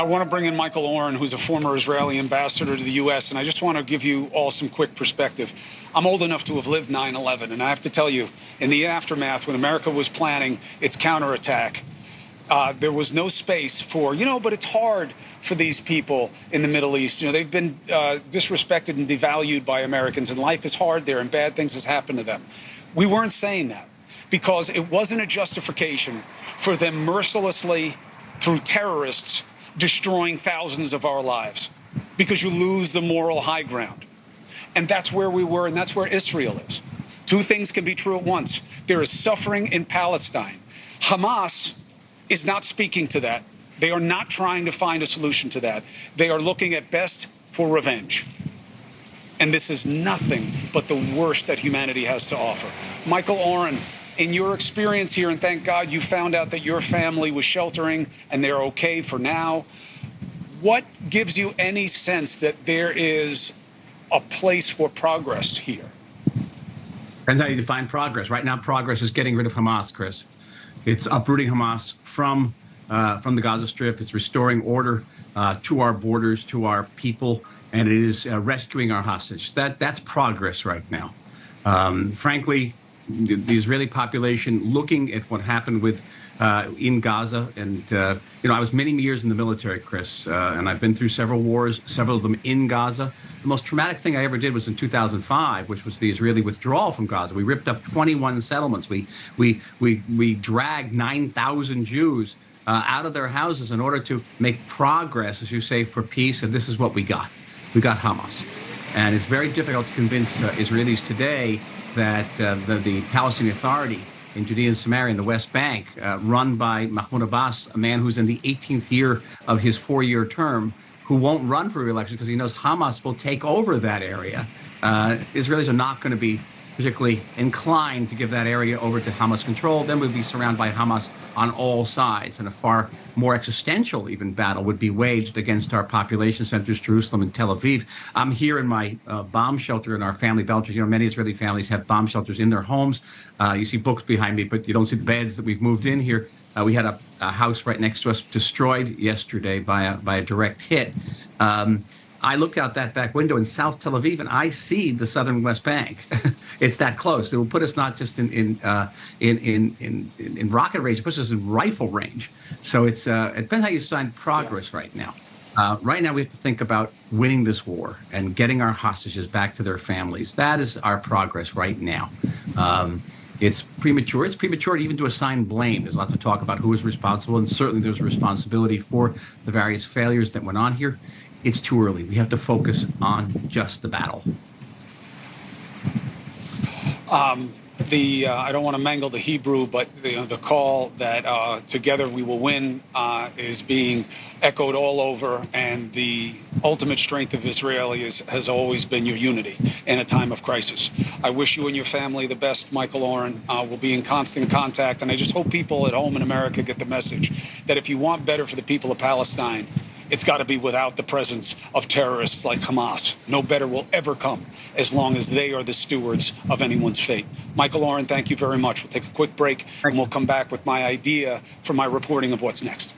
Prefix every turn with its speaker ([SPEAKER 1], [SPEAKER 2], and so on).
[SPEAKER 1] I want to bring in Michael Oren, who's a former Israeli ambassador to the U.S., and I just want to give you all some quick perspective. I'm old enough to have lived 9/11, and I have to tell you, in the aftermath, when America was planning its counterattack, there was no space for, but it's hard for these people in the Middle East. They've been disrespected and devalued by Americans, and life is hard there, and bad things has happened to them. We weren't saying that because it wasn't a justification for them mercilessly, through terrorists, destroying thousands of our lives, because you lose the moral high ground. And that's where we were, and that's where Israel is. Two things can be true at once. There is suffering in Palestine. Hamas is not speaking to that. They are not trying to find a solution to that. They are looking at best for revenge. And this is nothing but the worst that humanity has to offer. Michael Oren, in your experience here, and thank God you found out that your family was sheltering and they're okay for now, what gives you any sense that there is a place for progress here?
[SPEAKER 2] Depends how you define progress. Right now, progress is getting rid of Hamas, Chris. It's uprooting Hamas from the Gaza Strip. It's restoring order to our borders, to our people, and it is rescuing our hostage. That's progress right now. Frankly, the Israeli population, looking at what happened with in Gaza, and I was many years in the military, Chris, and I've been through several wars, several of them in Gaza. The most traumatic thing I ever did was in 2005, which was the Israeli withdrawal from Gaza. We ripped up 21 settlements. We dragged 9,000 Jews out of their houses in order to make progress, as you say, for peace. And this is what we got. We got Hamas. And it's very difficult to convince Israelis today that the Palestinian Authority in Judea and Samaria in the West Bank, run by Mahmoud Abbas, a man who's in the 18th year of his 4-year term, who won't run for re-election because he knows Hamas will take over that area. Israelis are not going to be particularly inclined to give that area over to Hamas control. Then we'd be surrounded by Hamas on all sides, and a far more existential even battle would be waged against our population centers, Jerusalem and Tel Aviv. I'm here in my bomb shelter in our family shelters. Many Israeli families have bomb shelters in their homes. You see books behind me, but you don't see the beds that we've moved in here. We had a house right next to us destroyed yesterday by a direct hit. I looked out that back window in South Tel Aviv, and I see the southern West Bank. It's that close. It will put us not just in rocket range; it puts us in rifle range. So it depends how you define progress right now. Right now, we have to think about winning this war and getting our hostages back to their families. That is our progress right now. It's premature. It's premature to even to assign blame. There's lots of talk about who is responsible, and certainly there's a responsibility for the various failures that went on here. It's too early. We have to focus on just the battle.
[SPEAKER 1] I don't want to mangle the Hebrew, but the call that together we will win is being echoed all over, and the ultimate strength of Israel has always been your unity in a time of crisis. I wish you and your family the best, Michael Oren. We'll be in constant contact, and I just hope people at home in America get the message that if you want better for the people of Palestine, it's got to be without the presence of terrorists like Hamas. No better will ever come as long as they are the stewards of anyone's fate. Michael Oren, thank you very much. We'll take a quick break, and we'll come back with my idea for my reporting of what's next.